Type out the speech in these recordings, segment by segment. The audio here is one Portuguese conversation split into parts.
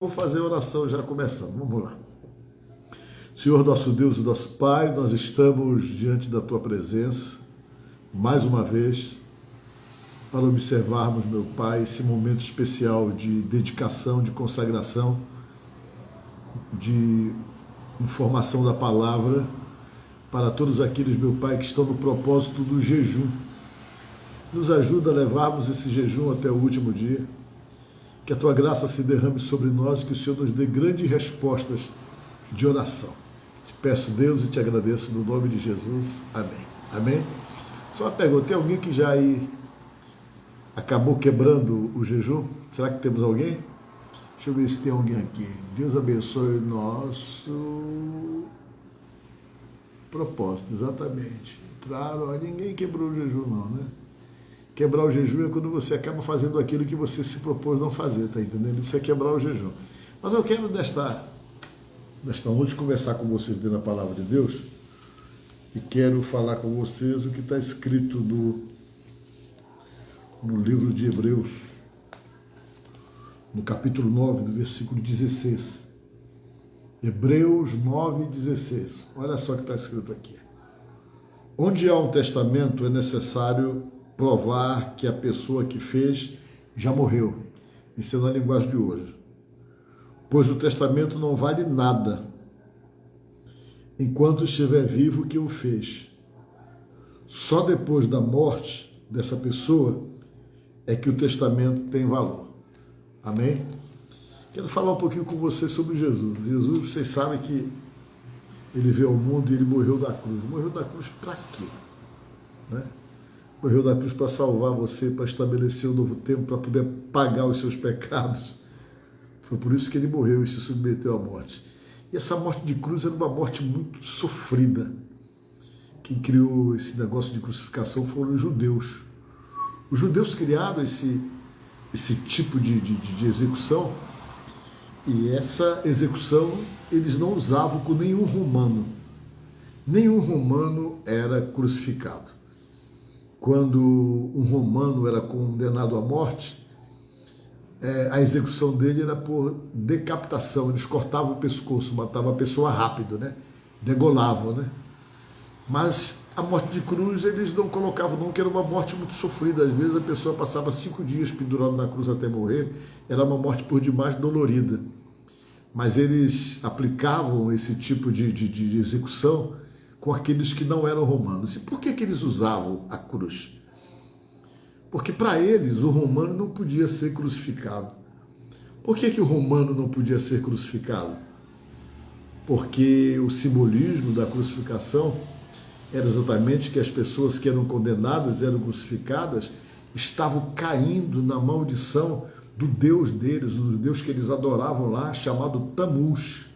Vou fazer a oração já começando, vamos lá. Senhor nosso Deus e nosso Pai, nós estamos diante da Tua presença, mais uma vez, para observarmos, meu Pai, esse momento especial de dedicação, de consagração, de informação da palavra, para todos aqueles, meu Pai, que estão no propósito do jejum. Nos ajuda a levarmos esse jejum até o último dia, que a Tua graça se derrame sobre nós, que o Senhor nos dê grandes respostas de oração. Te peço, Deus, e te agradeço no nome de Jesus. Amém. Amém? Só uma pergunta, tem alguém que já aí acabou quebrando o jejum? Será que temos alguém? Deixa eu ver se tem alguém aqui. Deus abençoe o nosso propósito, exatamente. Claro, ninguém quebrou o jejum não, né? Quebrar o jejum é quando você acaba fazendo aquilo que você se propôs não fazer, tá entendendo? Isso é quebrar o jejum. Mas eu quero, nesta noite, conversar com vocês dentro da palavra de Deus e quero falar com vocês o que está escrito no livro de Hebreus, no capítulo 9, no versículo 16. Hebreus 9, 16. Olha só o que está escrito aqui. Onde há um testamento, é necessário provar que a pessoa que fez já morreu. Isso é na linguagem de hoje. Pois o testamento não vale nada enquanto estiver vivo quem o fez. Só depois da morte dessa pessoa é que o testamento tem valor. Amém? Quero falar um pouquinho com vocês sobre Jesus. Jesus, vocês sabem que ele veio ao mundo e ele morreu da cruz. Morreu da cruz para quê? Né? Morreu da cruz para salvar você, para estabelecer um novo tempo, para poder pagar os seus pecados. Foi por isso que ele morreu e se submeteu à morte. E essa morte de cruz era uma morte muito sofrida. Quem criou esse negócio de crucificação foram os judeus. Os judeus criaram esse tipo de execução, e essa execução eles não usavam com nenhum romano. Nenhum romano era crucificado. Quando um romano era condenado à morte, a execução dele era por decapitação. Eles cortavam o pescoço, matavam a pessoa rápido, né? Degolavam, né? Mas a morte de cruz eles não colocavam não, que era uma morte muito sofrida. Às vezes a pessoa passava 5 dias pendurada na cruz até morrer. Era uma morte por demais dolorida. Mas eles aplicavam esse tipo de execução com aqueles que não eram romanos. E por que eles usavam a cruz? Porque para eles o romano não podia ser crucificado. Por que o romano não podia ser crucificado? Porque o simbolismo da crucificação era exatamente que as pessoas que eram condenadas, eram crucificadas, estavam caindo na maldição do Deus deles, do Deus que eles adoravam lá, chamado Tamuz.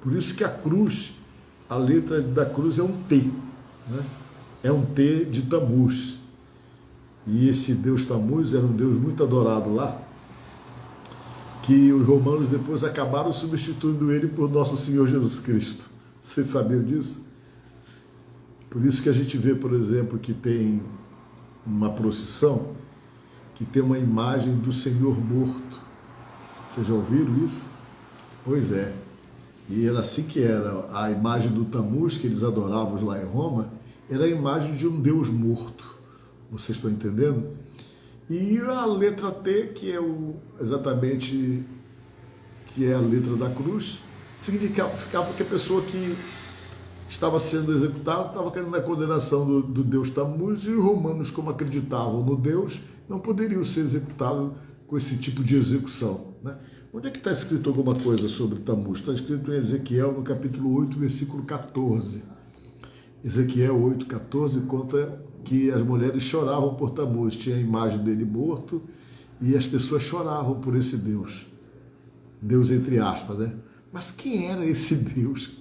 Por isso que a cruz, a letra da cruz é um T, né? É um T de Tamuz. E esse Deus Tamuz era um Deus muito adorado lá, que os romanos depois acabaram substituindo ele por nosso Senhor Jesus Cristo. Vocês sabiam disso? Por isso que a gente vê, por exemplo, que tem uma procissão que tem uma imagem do Senhor morto. Vocês já ouviram isso? Pois é. E era assim que era. A imagem do Tamuz, que eles adoravam lá em Roma, era a imagem de um Deus morto. Vocês estão entendendo? E a letra T, que é exatamente que é a letra da cruz, significava que a pessoa que estava sendo executada estava caindo na condenação do Deus Tamuz, e os romanos, como acreditavam no Deus, não poderiam ser executados com esse tipo de execução, né? Onde é que está escrito alguma coisa sobre Tamuz? Está escrito em Ezequiel, no capítulo 8, versículo 14. Ezequiel 8, 14 conta que as mulheres choravam por Tamuz, tinha a imagem dele morto, e as pessoas choravam por esse Deus. Deus entre aspas, né? Mas quem era esse Deus?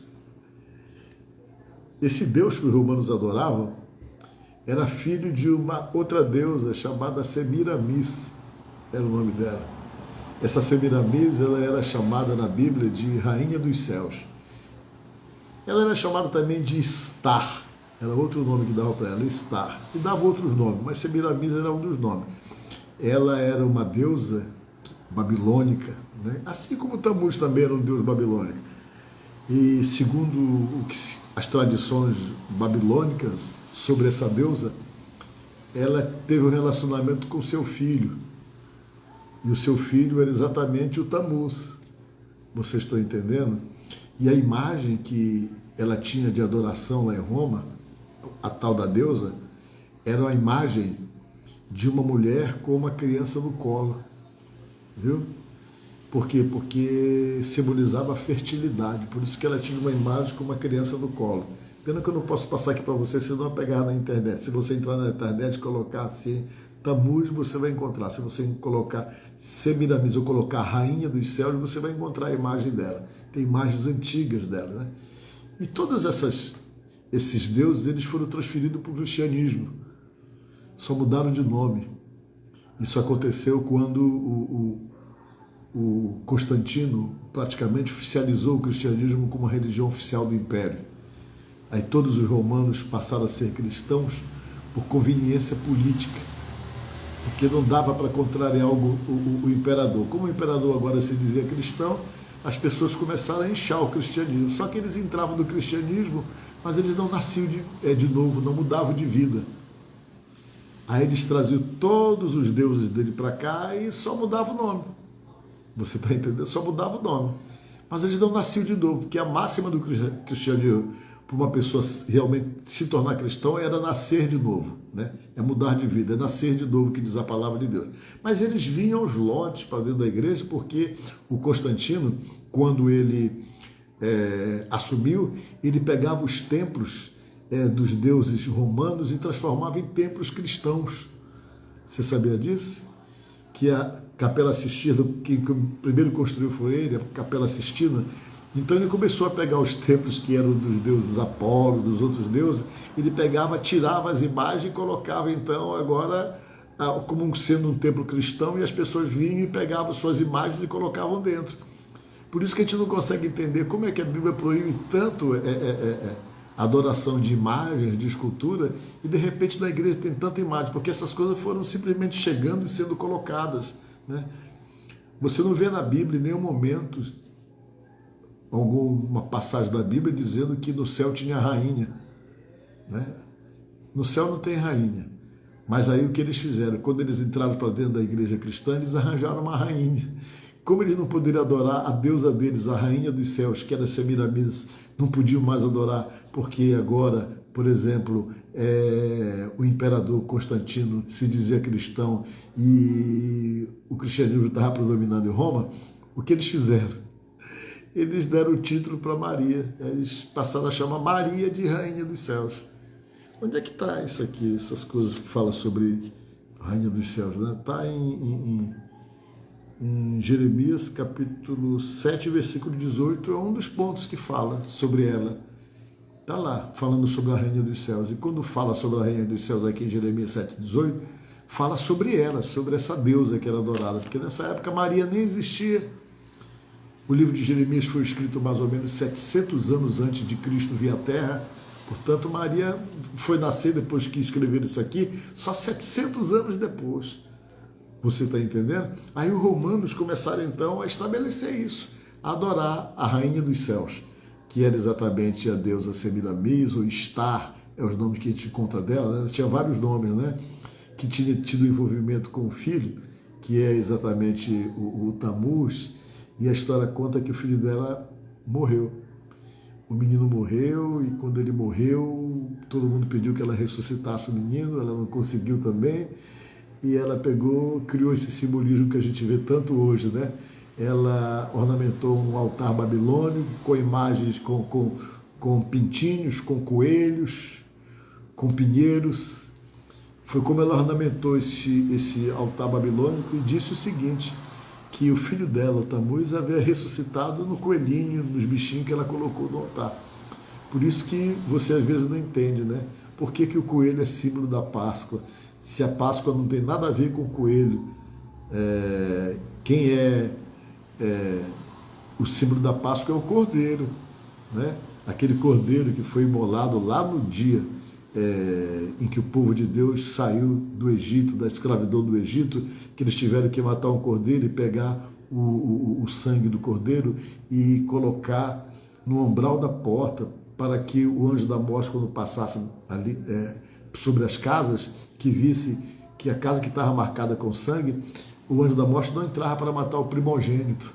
Esse Deus que os romanos adoravam era filho de uma outra deusa chamada Semiramis, era o nome dela. Essa Semiramis, ela era chamada na Bíblia de Rainha dos Céus. Ela era chamada também de Star, era outro nome que dava para ela, Star. E dava outros nomes, mas Semiramis era um dos nomes. Ela era uma deusa babilônica, né? Assim como Tammuz também era um deus babilônico. E segundo as tradições babilônicas sobre essa deusa, ela teve um relacionamento com seu filho. E o seu filho era exatamente o Tammuz. Vocês estão entendendo? E a imagem que ela tinha de adoração lá em Roma, a tal da deusa, era a imagem de uma mulher com uma criança no colo. Viu? Por quê? Porque simbolizava a fertilidade. Por isso que ela tinha uma imagem com uma criança no colo. Pena que eu não posso passar aqui para você, senão vai pegar na internet. Se você entrar na internet e colocar assim, Tammuz, você vai encontrar. Se você colocar Semiramis ou colocar Rainha dos Céus, você vai encontrar a imagem dela. Tem imagens antigas dela, né? E todos esses deuses, eles foram transferidos para o cristianismo. Só mudaram de nome. Isso aconteceu quando o Constantino praticamente oficializou o cristianismo como uma religião oficial do Império. Aí todos os romanos passaram a ser cristãos por conveniência política, porque não dava para contrariar o imperador. Como o imperador agora se dizia cristão, as pessoas começaram a inchar o cristianismo. Só que eles entravam no cristianismo, mas eles não nasciam de novo, não mudavam de vida. Aí eles traziam todos os deuses dele para cá e só mudava o nome. Você está entendendo? Só mudava o nome. Mas eles não nasciam de novo, porque a máxima do cristianismo para uma pessoa realmente se tornar cristão era nascer de novo, né? É mudar de vida, é nascer de novo, que diz a palavra de Deus. Mas eles vinham aos lotes para dentro da igreja, porque o Constantino, quando ele assumiu, ele pegava os templos dos deuses romanos e transformava em templos cristãos. Você sabia disso? Que a Capela Sistina, que primeiro construiu foi ele, a Capela Sistina. Então ele começou a pegar os templos que eram dos deuses Apolo, dos outros deuses, ele pegava, tirava as imagens e colocava então agora como sendo um templo cristão, e as pessoas vinham e pegavam suas imagens e colocavam dentro. Por isso que a gente não consegue entender como é que a Bíblia proíbe tanto a adoração de imagens, de escultura, e de repente na igreja tem tanta imagem, porque essas coisas foram simplesmente chegando e sendo colocadas, né? Você não vê na Bíblia em nenhum momento alguma passagem da Bíblia dizendo que no céu tinha rainha, né? No céu não tem rainha. Mas aí o que eles fizeram? Quando eles entraram para dentro da igreja cristã, eles arranjaram uma rainha. Como eles não poderiam adorar a deusa deles, a rainha dos céus, que era Semiramis, não podiam mais adorar, porque agora, por exemplo, o imperador Constantino se dizia cristão e o cristianismo estava predominando em Roma, o que eles fizeram? Eles deram o título para Maria, eles passaram a chamar Maria de Rainha dos Céus. Onde é que está isso aqui, essas coisas que falam sobre Rainha dos Céus? Está, né? Em Jeremias capítulo 7, versículo 18, é um dos pontos que fala sobre ela. Está lá, falando sobre a Rainha dos Céus. E quando fala sobre a Rainha dos Céus aqui em Jeremias 7, 18, fala sobre ela, sobre essa deusa que era adorada, porque nessa época Maria nem existia. O livro de Jeremias foi escrito mais ou menos 700 anos antes de Cristo vir à Terra. Portanto, Maria foi nascer depois que escreveram isso aqui, só 700 anos depois. Você está entendendo? Aí os romanos começaram então a estabelecer isso, a adorar a Rainha dos Céus, que era exatamente a deusa Semiramis, ou Star, é os nomes que a gente encontra dela, ela tinha vários nomes, né? Que tinha tido envolvimento com o filho, que é exatamente o Tammuz, e a história conta que o filho dela morreu. O menino morreu, e quando ele morreu, todo mundo pediu que ela ressuscitasse o menino, ela não conseguiu também, e ela pegou, criou esse simbolismo que a gente vê tanto hoje, né? Ela ornamentou um altar babilônico com imagens, com pintinhos, com coelhos, com pinheiros. Foi como ela ornamentou esse altar babilônico e disse o seguinte, que o filho dela, o Tammuz, havia ressuscitado no coelhinho, nos bichinhos que ela colocou no altar. Por isso que você às vezes não entende, né? Por que o coelho é símbolo da Páscoa? Se a Páscoa não tem nada a ver com o coelho, quem o símbolo da Páscoa é o cordeiro, né? Aquele cordeiro que foi imolado lá no dia em que o povo de Deus saiu do Egito, da escravidão do Egito, que eles tiveram que matar um cordeiro e pegar o sangue do cordeiro e colocar no umbral da porta, para que o anjo da morte, quando passasse ali sobre as casas, que visse que a casa que estava marcada com sangue, o anjo da morte não entrava para matar o primogênito.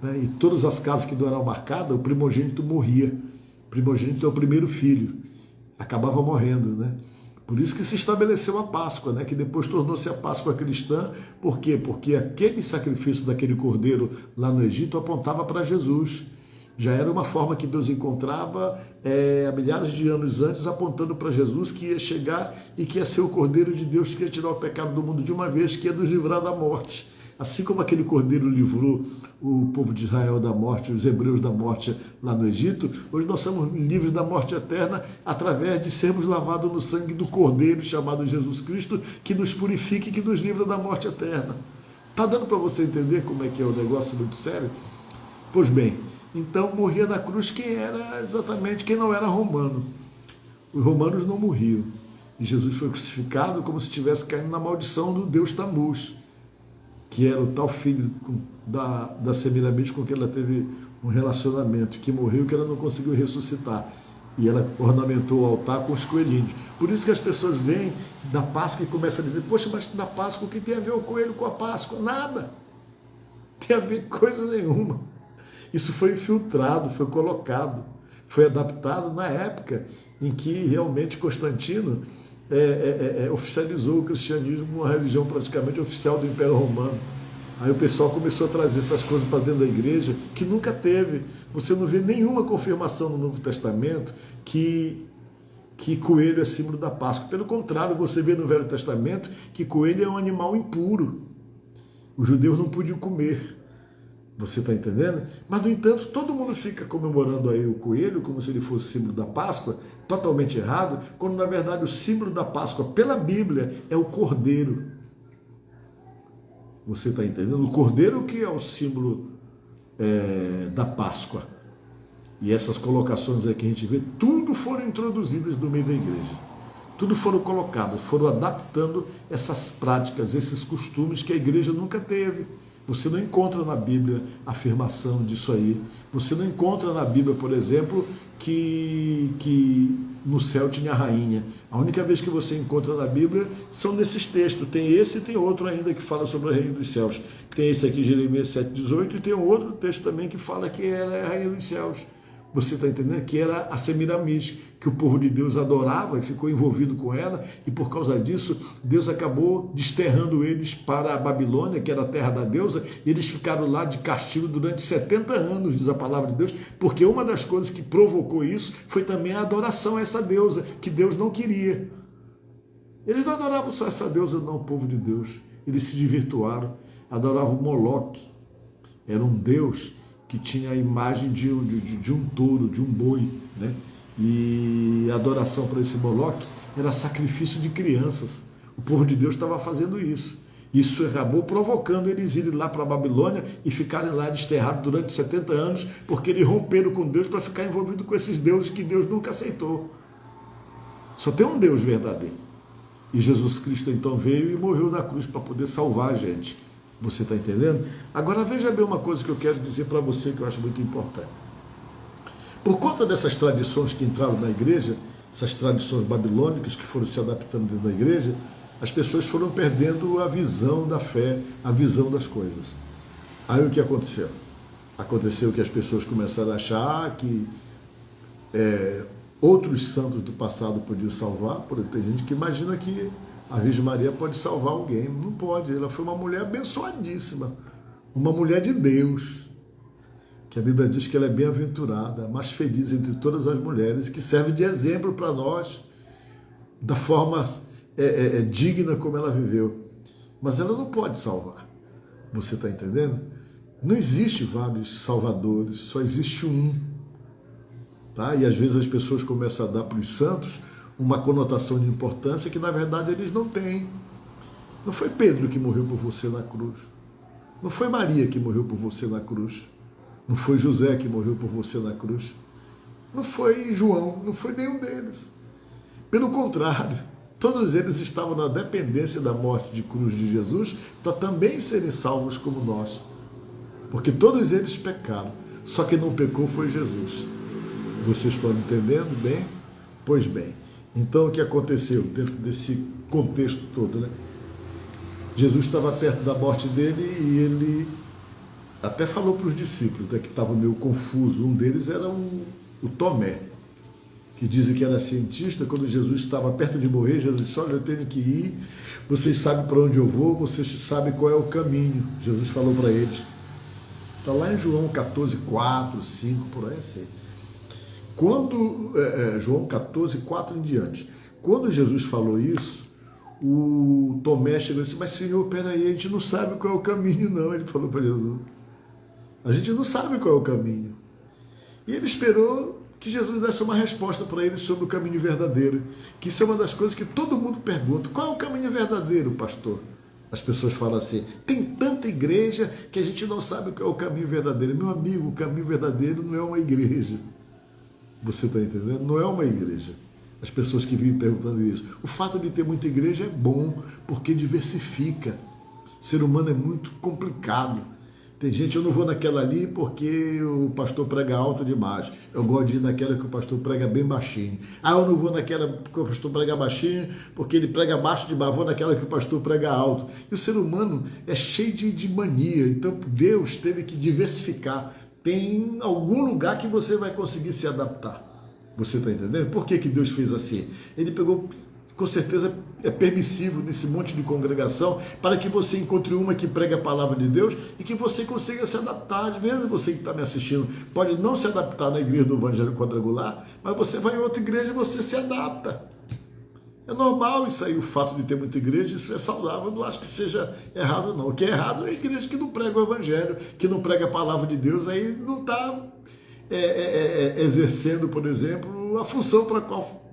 Né? E todas as casas que não eram marcadas, o primogênito morria. O primogênito é o primeiro filho, acabava morrendo, né? Por isso que se estabeleceu a Páscoa, né? Que depois tornou-se a Páscoa cristã. Por quê? Porque aquele sacrifício daquele cordeiro lá no Egito apontava para Jesus. Já era uma forma que Deus encontrava há milhares de anos antes, apontando para Jesus, que ia chegar e que ia ser o Cordeiro de Deus que ia tirar o pecado do mundo de uma vez, que ia nos livrar da morte. Assim como aquele cordeiro livrou o povo de Israel da morte, os hebreus da morte lá no Egito, hoje nós somos livres da morte eterna através de sermos lavados no sangue do cordeiro chamado Jesus Cristo, que nos purifica e que nos livra da morte eterna. Está dando para você entender como é que é o negócio muito sério? Pois bem, então morria na cruz quem era exatamente, quem não era romano. Os romanos não morriam. E Jesus foi crucificado como se estivesse caindo na maldição do Deus Tamuz, que era o tal filho da Semiramis com quem ela teve um relacionamento, que morreu, que ela não conseguiu ressuscitar. E ela ornamentou o altar com os coelhinhos. Por isso que as pessoas vêm da Páscoa e começam a dizer: poxa, mas na Páscoa o que tem a ver o coelho com a Páscoa? Nada. Tem a ver coisa nenhuma. Isso foi infiltrado, foi colocado, foi adaptado na época em que realmente Constantino oficializou o cristianismo como uma religião praticamente oficial do Império Romano. Aí o pessoal começou a trazer essas coisas para dentro da igreja, que nunca teve. Você não vê nenhuma confirmação no Novo Testamento que coelho é símbolo da Páscoa. Pelo contrário, você vê no Velho Testamento que coelho é um animal impuro. Os judeus não podiam comer. Você está entendendo? Mas, no entanto, todo mundo fica comemorando aí o coelho como se ele fosse símbolo da Páscoa, totalmente errado, quando na verdade o símbolo da Páscoa, pela Bíblia, é o cordeiro. Você está entendendo? O cordeiro que é o símbolo da Páscoa. E essas colocações aí que a gente vê, tudo foram introduzidas no meio da igreja. Tudo foram colocados, foram adaptando essas práticas, esses costumes que a igreja nunca teve. Você não encontra na Bíblia afirmação disso aí. Você não encontra na Bíblia, por exemplo, que no céu tinha rainha. A única vez que você encontra na Bíblia são nesses textos. Tem esse e tem outro ainda que fala sobre a rainha dos céus. Tem esse aqui, Jeremias 7,18, e tem um outro texto também que fala que ela é a rainha dos céus. Você está entendendo? Que era a Semiramis, que o povo de Deus adorava e ficou envolvido com ela, e por causa disso, Deus acabou desterrando eles para a Babilônia, que era a terra da deusa, e eles ficaram lá de castigo durante 70 anos, diz a palavra de Deus, porque uma das coisas que provocou isso foi também a adoração a essa deusa, que Deus não queria. Eles não adoravam só essa deusa, não, o povo de Deus. Eles se desvirtuaram, adoravam Moloque. Era um deus que tinha a imagem de um touro, de um boi, né? E a adoração para esse Moloque era sacrifício de crianças. O povo de Deus estava fazendo isso. Isso acabou provocando eles irem lá para a Babilônia e ficarem lá desterrados durante 70 anos, porque eles romperam com Deus para ficar envolvido com esses deuses que Deus nunca aceitou. Só tem um Deus verdadeiro. E Jesus Cristo então veio e morreu na cruz para poder salvar a gente. Você está entendendo? Agora veja bem uma coisa que eu quero dizer para você que eu acho muito importante. Por conta dessas tradições que entraram na igreja, essas tradições babilônicas que foram se adaptando dentro da igreja, as pessoas foram perdendo a visão da fé, a visão das coisas. Aí o que aconteceu? Aconteceu que as pessoas começaram a achar que outros santos do passado podiam salvar, porque tem gente que imagina que a Virgem Maria pode salvar alguém. Não pode, ela foi uma mulher abençoadíssima, uma mulher de Deus, que a Bíblia diz que ela é bem-aventurada, a mais feliz entre todas as mulheres, que serve de exemplo para nós, da forma digna como ela viveu. Mas ela não pode salvar. Você está entendendo? Não existe vários salvadores, só existe um. Tá? E às vezes as pessoas começam a dar para os santos uma conotação de importância que na verdade eles não têm. Não foi Pedro que morreu por você na cruz. Não foi Maria que morreu por você na cruz. Não foi José que morreu por você na cruz. Não foi João, não foi nenhum deles. Pelo contrário, todos eles estavam na dependência da morte de cruz de Jesus para também serem salvos como nós. Porque todos eles pecaram, só que não pecou foi Jesus. Vocês estão entendendo bem? Pois bem, então o que aconteceu dentro desse contexto todo, né? Jesus estava perto da morte dele e ele até falou para os discípulos, né, que estavam meio confusos. Um deles era o Tomé, que dizem que era cientista. Quando Jesus estava perto de morrer, Jesus disse: olha, eu tenho que ir, vocês sabem para onde eu vou, vocês sabem qual é o caminho. Jesus falou para eles. Está lá em João 14, 4, 5, por aí assim. Quando, João 14, 4 em diante, quando Jesus falou isso, o Tomé chegou e disse: mas Senhor, peraí, a gente não sabe qual é o caminho não. Ele falou para Jesus: a gente não sabe qual é o caminho. E ele esperou que Jesus desse uma resposta para ele sobre o caminho verdadeiro, que isso é uma das coisas que todo mundo pergunta: qual é o caminho verdadeiro, pastor? As pessoas falam assim: tem tanta igreja que a gente não sabe qual é o caminho verdadeiro. Meu amigo, o caminho verdadeiro não é uma igreja. Você está entendendo? Não é uma igreja. As pessoas que vivem perguntando isso. O fato de ter muita igreja é bom, porque diversifica. O ser humano é muito complicado. Tem gente: eu não vou naquela ali porque o pastor prega alto demais. Eu gosto de ir naquela que o pastor prega bem baixinho. Ah, eu não vou naquela que o pastor prega baixinho porque ele prega baixo demais. Vou naquela que o pastor prega alto. E o ser humano é cheio de mania. Então Deus teve que diversificar. Tem algum lugar que você vai conseguir se adaptar. Você está entendendo? Por que Deus fez assim? Ele pegou, com certeza é permissivo nesse monte de congregação, para que você encontre uma que prega a palavra de Deus e que você consiga se adaptar. Às vezes você que está me assistindo pode não se adaptar na igreja do Evangelho Quadrangular, mas você vai em outra igreja e você se adapta. É normal isso aí, o fato de ter muita igreja, isso é saudável, eu não acho que seja errado não. O que é errado é a igreja que não prega o Evangelho, que não prega a palavra de Deus, aí não está exercendo, por exemplo, a função para a qual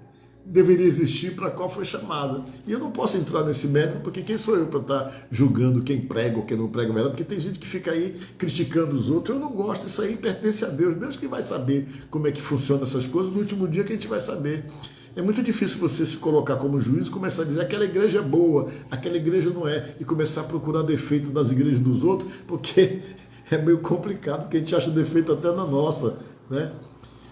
deveria existir, para a qual foi chamada. E eu não posso entrar nesse mérito, porque quem sou eu para estar julgando quem prega ou quem não prega a verdade? Porque tem gente que fica aí criticando os outros. Eu não gosto, isso aí pertence a Deus. Deus que vai saber como é que funcionam essas coisas, no último dia que a gente vai saber. É muito difícil você se colocar como juiz e começar a dizer: aquela igreja é boa, aquela igreja não é, e começar a procurar defeito nas igrejas dos outros, porque é meio complicado, porque a gente acha defeito até na nossa, né?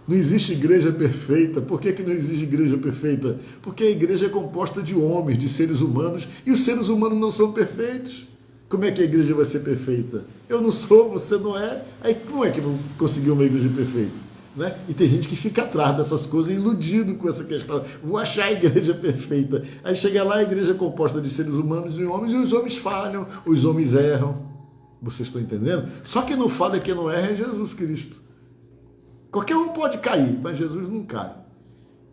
Não existe igreja perfeita. Por que não existe igreja perfeita? Porque a igreja é composta de homens, de seres humanos, e os seres humanos não são perfeitos. Como é que a igreja vai ser perfeita? Eu não sou, você não é, aí como é que não conseguiu uma igreja perfeita? Né? E tem gente que fica atrás dessas coisas, iludido com essa questão: vou achar a igreja perfeita. Aí chega lá, a igreja é composta de seres humanos e homens, e os homens falham, os homens erram. Vocês estão entendendo? Só quem não falha e quem não erra é Jesus Cristo. Qualquer um pode cair, mas Jesus não cai.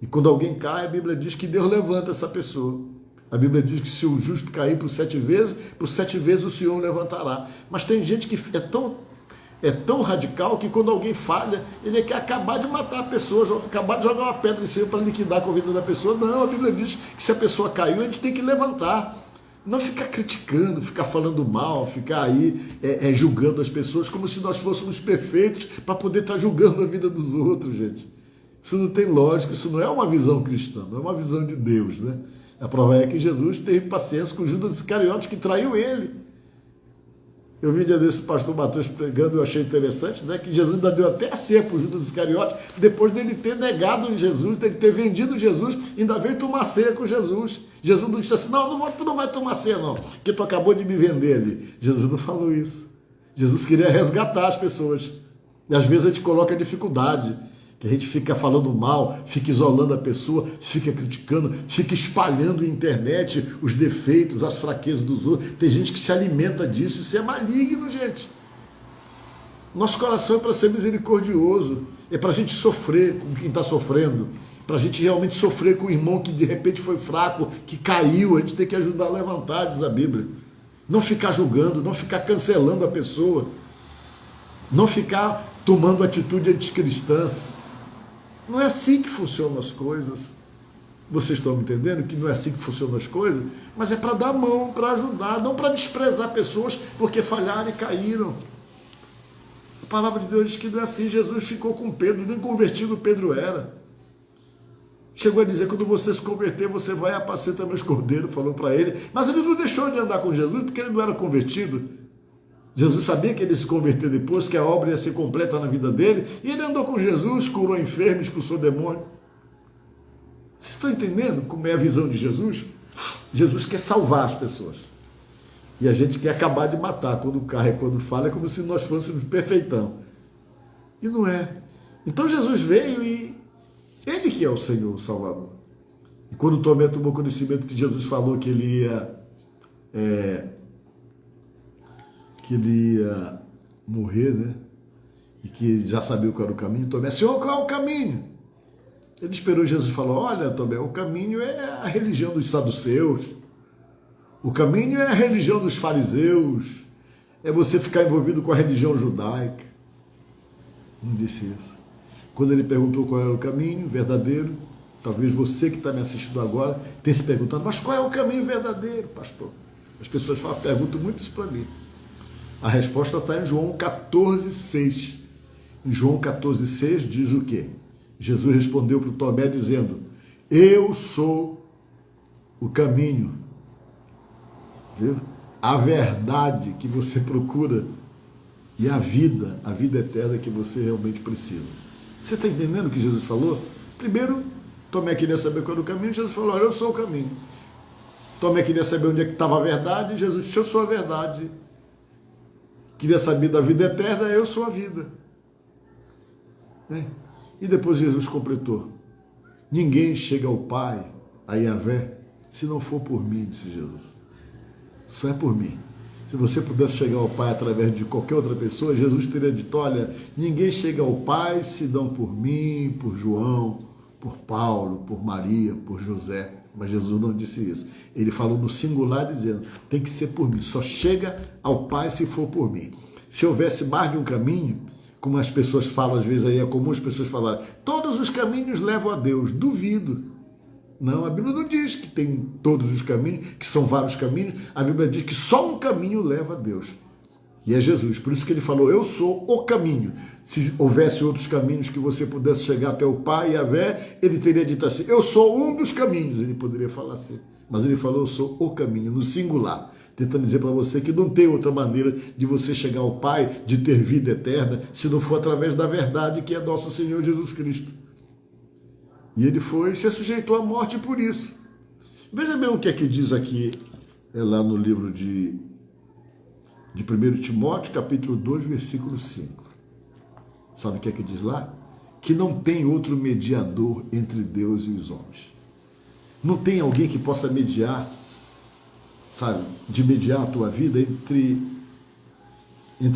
E quando alguém cai, a Bíblia diz que Deus levanta essa pessoa. A Bíblia diz que se o justo cair por 7 vezes o Senhor o levantará. Mas tem gente que é tão radical que quando alguém falha, ele quer acabar de matar a pessoa, acabar de jogar uma pedra em cima para liquidar com a vida da pessoa. Não, a Bíblia diz que se a pessoa caiu, a gente tem que levantar. Não ficar criticando, ficar falando mal, ficar aí julgando as pessoas como se nós fôssemos perfeitos para poder estar julgando a vida dos outros, gente. Isso não tem lógica, isso não é uma visão cristã, não é uma visão de Deus, né? A prova é que Jesus teve paciência com Judas Iscariotes, que traiu ele. Eu vi um dia desse pastor Matheus pregando, eu achei interessante, né, que Jesus ainda deu até a ceia para o Judas Iscariotes, depois dele ter negado Jesus, dele ter vendido Jesus, ainda veio tomar ceia com Jesus. Jesus não disse assim: não, tu não vai tomar ceia não, porque tu acabou de me vender ali. Jesus não falou isso. Jesus queria resgatar as pessoas. E às vezes a gente coloca dificuldade, que a gente fica falando mal, fica isolando a pessoa, fica criticando, fica espalhando na internet os defeitos, as fraquezas dos outros. Tem gente que se alimenta disso, isso é maligno, gente. Nosso coração é para ser misericordioso, é para a gente sofrer com quem está sofrendo, para a gente realmente sofrer com o irmão que de repente foi fraco, que caiu. A gente tem que ajudar a levantar, diz a Bíblia. Não ficar julgando, não ficar cancelando a pessoa, não ficar tomando atitude anticristãs. Não é assim que funcionam as coisas. Vocês estão me entendendo que não é assim que funcionam as coisas? Mas é para dar mão, para ajudar, não para desprezar pessoas porque falharam e caíram. A palavra de Deus diz que não é assim. Jesus ficou com Pedro, nem convertido Pedro era. Chegou a dizer: quando você se converter, você vai apacentar meus cordeiros, falou para ele. Mas ele não deixou de andar com Jesus porque ele não era convertido. Jesus sabia que ele ia se converter depois, que a obra ia ser completa na vida dele, e ele andou com Jesus, curou enfermos, expulsou demônio. Vocês estão entendendo como é a visão de Jesus? Jesus quer salvar as pessoas. E a gente quer acabar de matar. Quando carro e quando fala, é como se nós fôssemos perfeitão. E não é. Então Jesus veio e ele que é o Senhor, o Salvador. E quando Tomé tomou conhecimento que Jesus falou que ele ia morrer, né? E que já sabia qual era o caminho, Tomé, Senhor, qual é o caminho? Ele esperou Jesus e falou, olha, Tomé, o caminho é a religião dos saduceus, o caminho é a religião dos fariseus, é você ficar envolvido com a religião judaica. Não disse isso. Quando ele perguntou qual era o caminho verdadeiro, talvez você que está me assistindo agora tenha se perguntado, mas qual é o caminho verdadeiro, pastor? As pessoas perguntam muito isso para mim. A resposta está em João 14,6. Em João 14,6 diz o quê? Jesus respondeu para o Tomé dizendo, eu sou o caminho, viu? A verdade que você procura e a vida eterna que você realmente precisa. Você está entendendo o que Jesus falou? Primeiro, Tomé queria saber qual era o caminho, Jesus falou, olha, eu sou o caminho. Tomé queria saber onde é que estava a verdade, Jesus disse, eu sou a verdade. Queria saber da vida eterna, eu sou a vida. E depois Jesus completou, ninguém chega ao Pai, a Yahvé, se não for por mim, disse Jesus. Só é por mim. Se você pudesse chegar ao Pai através de qualquer outra pessoa, Jesus teria dito, olha, ninguém chega ao Pai se não por mim, por João, por Paulo, por Maria, por José. Mas Jesus não disse isso. Ele falou no singular dizendo, tem que ser por mim, só chega ao Pai se for por mim. Se houvesse mais de um caminho, como as pessoas falam às vezes aí, é comum as pessoas falarem, todos os caminhos levam a Deus. Duvido. Não, a Bíblia não diz que tem todos os caminhos, que são vários caminhos. A Bíblia diz que só um caminho leva a Deus. E é Jesus. Por isso que ele falou, eu sou o caminho. Se houvesse outros caminhos que você pudesse chegar até o Pai e a Vé, ele teria dito assim, eu sou um dos caminhos. Ele poderia falar assim. Mas ele falou, eu sou o caminho, no singular. Tentando dizer para você que não tem outra maneira de você chegar ao Pai, de ter vida eterna, se não for através da verdade que é nosso Senhor Jesus Cristo. E ele foi, se sujeitou à morte por isso. Veja bem o que é que diz aqui, lá no livro de 1 Timóteo, capítulo 2, versículo 5. Sabe o que é que diz lá? Que não tem outro mediador entre Deus e os homens. Não tem alguém que possa mediar, sabe, de mediar a tua vida entre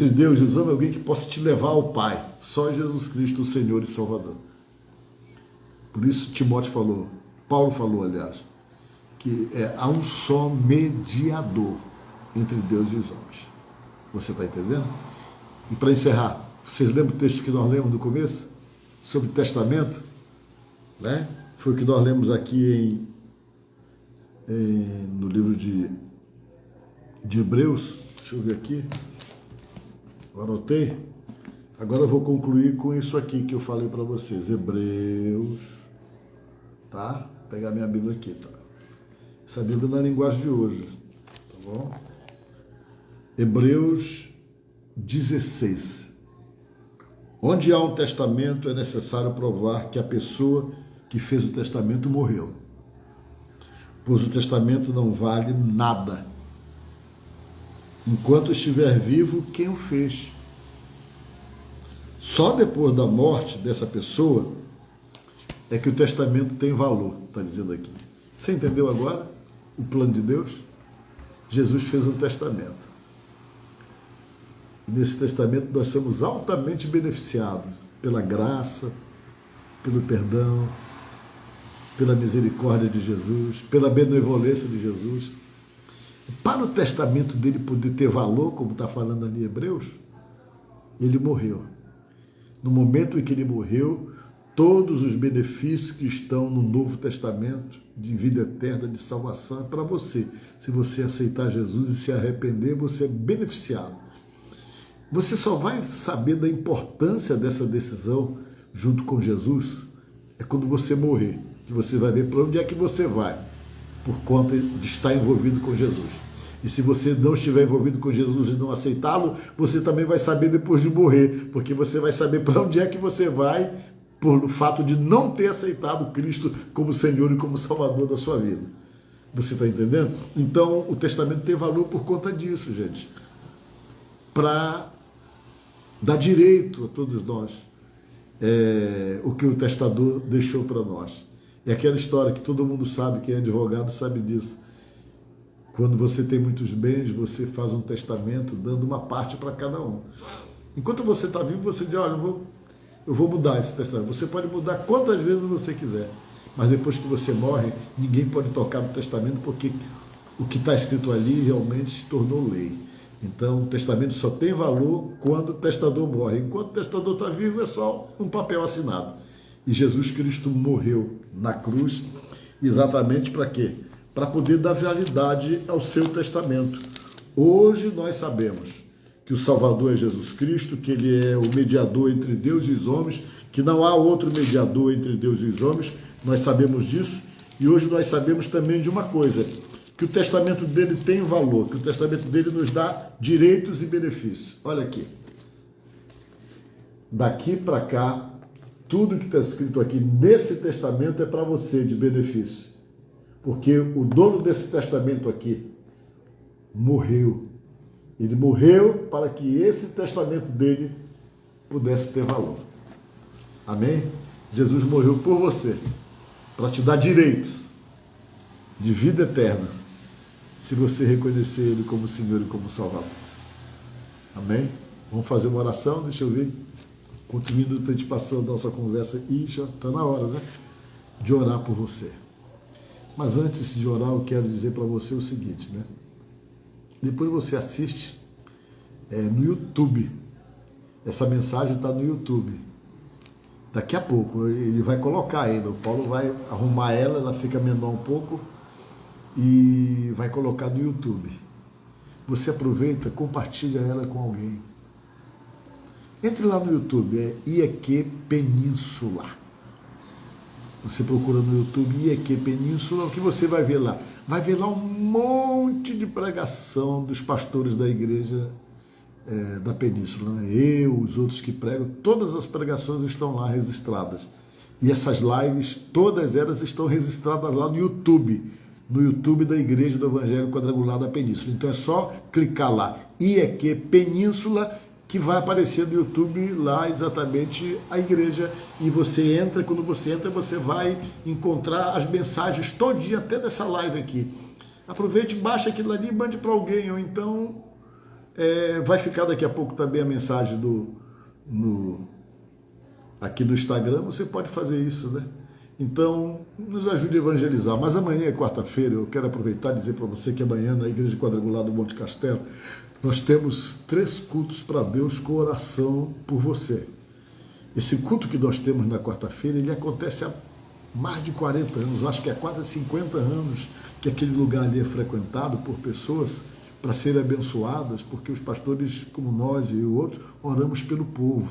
Deus e os homens, alguém que possa te levar ao Pai. Só Jesus Cristo, o Senhor e Salvador. Por isso Timóteo falou, Paulo falou, aliás, que há um só mediador entre Deus e os homens. Você está entendendo? E para encerrar, vocês lembram o texto que nós lemos no começo? Sobre testamento? Né? Foi o que nós lemos aqui no livro de Hebreus. Deixa eu ver aqui. Eu anotei. Agora eu vou concluir com isso aqui que eu falei para vocês. Hebreus. Tá? Vou pegar minha Bíblia aqui. Tá? Essa Bíblia é na linguagem de hoje. Tá bom? Hebreus 16. Onde há um testamento, é necessário provar que a pessoa que fez o testamento morreu. Pois o testamento não vale nada enquanto estiver vivo quem o fez. Só depois da morte dessa pessoa é que o testamento tem valor, está dizendo aqui. Você entendeu agora o plano de Deus? Jesus fez um testamento. E nesse testamento nós somos altamente beneficiados pela graça, pelo perdão, pela misericórdia de Jesus, pela benevolência de Jesus. Para o testamento dele poder ter valor, como está falando ali em Hebreus, ele morreu. No momento em que ele morreu, todos os benefícios que estão no Novo Testamento, de vida eterna, de salvação, é para você. Se você aceitar Jesus e se arrepender, você é beneficiado. Você só vai saber da importância dessa decisão junto com Jesus é quando você morrer, que você vai ver para onde é que você vai, por conta de estar envolvido com Jesus. E se você não estiver envolvido com Jesus e não aceitá-lo, você também vai saber depois de morrer, porque você vai saber para onde é que você vai por o fato de não ter aceitado Cristo como Senhor e como Salvador da sua vida. Você está entendendo? Então, o testamento tem valor por conta disso, gente. Para dar direito a todos nós o que o testador deixou para nós. É aquela história que todo mundo sabe, quem é advogado sabe disso. Quando você tem muitos bens, você faz um testamento dando uma parte para cada um. Enquanto você está vivo, você diz, olha, eu vou mudar esse testamento. Você pode mudar quantas vezes você quiser, mas depois que você morre, ninguém pode tocar no testamento, porque o que está escrito ali realmente se tornou lei. Então, o testamento só tem valor quando o testador morre. Enquanto o testador está vivo, é só um papel assinado. E Jesus Cristo morreu na cruz exatamente para quê? Para poder dar validade ao seu testamento. Hoje nós sabemos que o Salvador é Jesus Cristo, que Ele é o mediador entre Deus e os homens, que não há outro mediador entre Deus e os homens. Nós sabemos disso. E hoje nós sabemos também de uma coisa, que o testamento dele tem valor, que o testamento dele nos dá direitos e benefícios. Olha aqui. Daqui para cá, tudo que está escrito aqui nesse testamento é para você de benefício. Porque o dono desse testamento aqui morreu. Ele morreu para que esse testamento dele pudesse ter valor. Amém? Jesus morreu por você, para te dar direitos de vida eterna, se você reconhecer Ele como Senhor e como Salvador. Amém? Vamos fazer uma oração, deixa eu ver. Quantos minutos a gente passou a nossa conversa? Ixi, está na hora, né? De orar por você. Mas antes de orar, eu quero dizer para você o seguinte, né? Depois você assiste no YouTube. Essa mensagem está no YouTube. Daqui a pouco, ele vai colocar ainda. O Paulo vai arrumar ela fica menor um pouco e vai colocar no YouTube. Você aproveita, compartilha ela com alguém. Entre lá no YouTube, é IEQ Península. Você procura no YouTube IEQ Península, o que você vai ver lá? Vai ver lá um monte de pregação dos pastores da igreja da Península. Né? Eu, os outros que pregam, todas as pregações estão lá registradas. E essas lives, todas elas estão registradas lá no YouTube da Igreja do Evangelho Quadrangular da Península. Então é só clicar lá, IEQ Península, que vai aparecer no YouTube lá exatamente a igreja, e você entra, quando você entra, você vai encontrar as mensagens todinha, até dessa live aqui. Aproveite, baixa aquilo ali e mande para alguém, ou então vai ficar daqui a pouco também a mensagem aqui no Instagram, você pode fazer isso, né? Então, nos ajude a evangelizar. Mas amanhã é quarta-feira, eu quero aproveitar e dizer para você que amanhã na Igreja Quadrangular do Monte Castelo, nós temos 3 cultos para Deus com oração por você. Esse culto que nós temos na quarta-feira, ele acontece há mais de 40 anos, acho que é quase 50 anos que aquele lugar ali é frequentado por pessoas para serem abençoadas, porque os pastores como nós e o outro oramos pelo povo.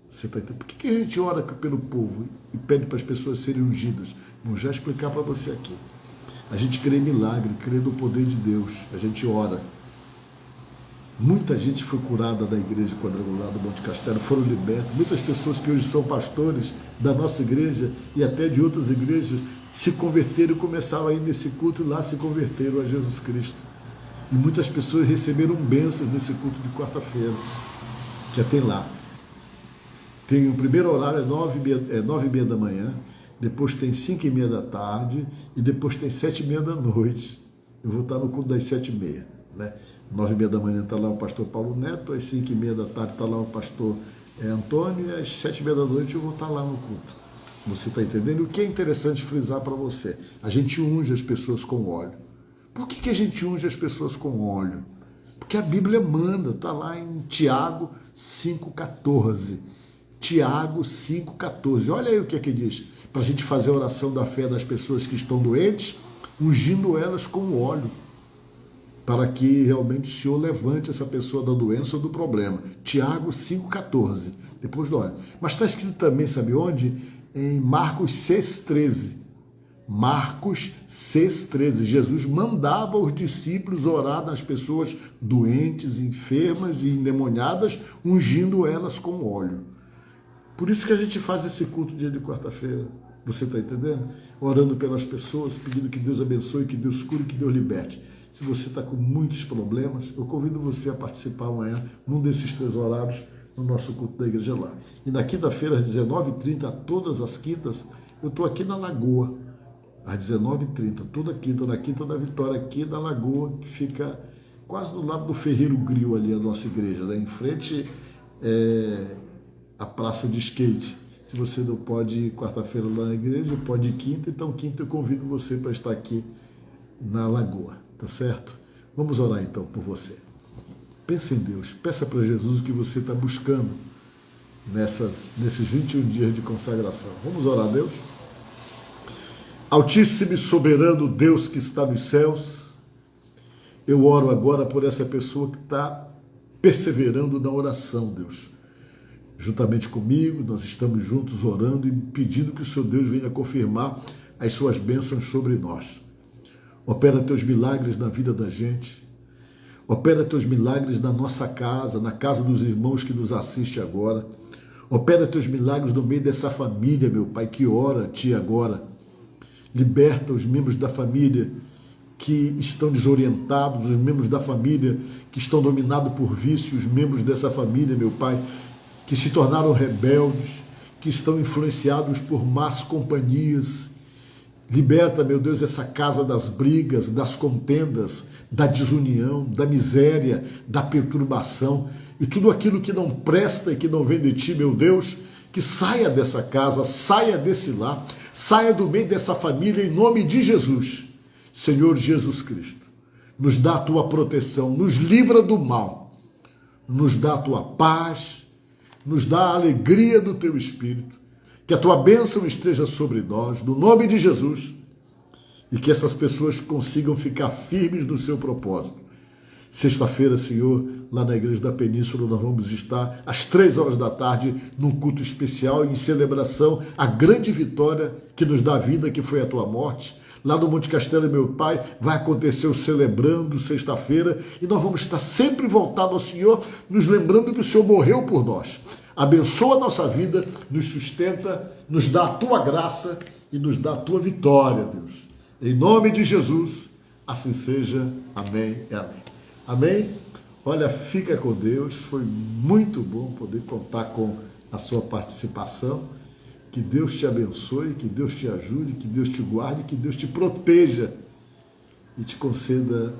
Você tá entendendo? Por que a gente ora pelo povo e pede para as pessoas serem ungidas? Vou já explicar para você aqui. A gente crê em milagre, crê no poder de Deus, a gente ora. Muita gente foi curada da Igreja Quadrangular do Monte Castelo, foram libertos. Muitas pessoas que hoje são pastores da nossa igreja e até de outras igrejas se converteram e começaram a ir nesse culto e lá se converteram a Jesus Cristo. E muitas pessoas receberam bênçãos nesse culto de quarta-feira, que tem lá. Tem o primeiro horário, é 9h30 da manhã, depois tem 5h30 da tarde e depois tem 7h30 da noite. Eu vou estar no culto das 7h30, né? 9h30 da manhã está lá o pastor Paulo Neto, às 5h30 da tarde está lá o pastor Antônio, e às 7h30 da noite eu vou estar lá no culto. Você está entendendo? O que é interessante frisar para você? A gente unge as pessoas com óleo. Por que a gente unge as pessoas com óleo? Porque a Bíblia manda, está lá em Tiago 5,14. Tiago 5,14. Olha aí o que diz. Para a gente fazer a oração da fé das pessoas que estão doentes, ungindo elas com óleo, para que realmente o Senhor levante essa pessoa da doença ou do problema. Tiago 5,14. Depois do óleo. Mas está escrito também, sabe onde? Em Marcos 6,13. Marcos 6,13. Jesus mandava os discípulos orar nas pessoas doentes, enfermas e endemoniadas, ungindo elas com óleo. Por isso que a gente faz esse culto dia de quarta-feira. Você está entendendo? Orando pelas pessoas, pedindo que Deus abençoe, que Deus cure, que Deus liberte. Se você está com muitos problemas, eu convido você a participar amanhã num desses 3 horários no nosso culto da igreja lá. E na quinta-feira, às 19h30, todas as quintas, eu estou aqui na Lagoa, às 19h30, toda quinta, na Quinta da Vitória, aqui na Lagoa, que fica quase do lado do Ferreiro Grill ali, a nossa igreja, né? Em frente à praça de skate. Se você não pode ir quarta-feira lá na igreja, pode ir quinta, então quinta eu convido você para estar aqui na Lagoa, tá certo? Vamos orar então por você. Pense em Deus, peça para Jesus o que você está buscando nesses 21 dias de consagração. Vamos orar a Deus? Altíssimo e soberano Deus que está nos céus, eu oro agora por essa pessoa que está perseverando na oração, Deus. Juntamente comigo, nós estamos juntos orando e pedindo que o Seu Deus venha confirmar as suas bênçãos sobre nós. Opera teus milagres na vida da gente. Opera teus milagres na nossa casa, na casa dos irmãos que nos assistem agora. Opera teus milagres no meio dessa família, meu Pai, que ora a Ti agora. Liberta os membros da família que estão desorientados, os membros da família que estão dominados por vícios, os membros dessa família, meu Pai, que se tornaram rebeldes, que estão influenciados por más companhias. Liberta, meu Deus, essa casa das brigas, das contendas, da desunião, da miséria, da perturbação e tudo aquilo que não presta e que não vem de Ti, meu Deus, que saia dessa casa, saia desse lar, saia do meio dessa família em nome de Jesus. Senhor Jesus Cristo, nos dá a Tua proteção, nos livra do mal, nos dá a Tua paz, nos dá a alegria do Teu Espírito, que a Tua bênção esteja sobre nós, no nome de Jesus, e que essas pessoas consigam ficar firmes no Seu propósito. Sexta-feira, Senhor, lá na Igreja da Península, nós vamos estar às 3h da tarde, num culto especial, em celebração à grande vitória que nos dá vida, que foi a Tua morte. Lá no Monte Castelo, meu Pai, vai acontecer o Celebrando, sexta-feira, e nós vamos estar sempre voltados ao Senhor, nos lembrando que o Senhor morreu por nós. Abençoa a nossa vida, nos sustenta, nos dá a Tua graça e nos dá a Tua vitória, Deus. Em nome de Jesus, assim seja. Amém e amém. Amém? Olha, fica com Deus, foi muito bom poder contar com a sua participação. Que Deus te abençoe, que Deus te ajude, que Deus te guarde, que Deus te proteja e te conceda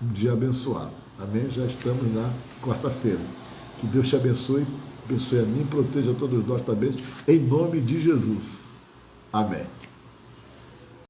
um dia abençoado. Amém? Já estamos na quarta-feira. Que Deus te abençoe a mim, proteja todos nós também, em nome de Jesus. Amém.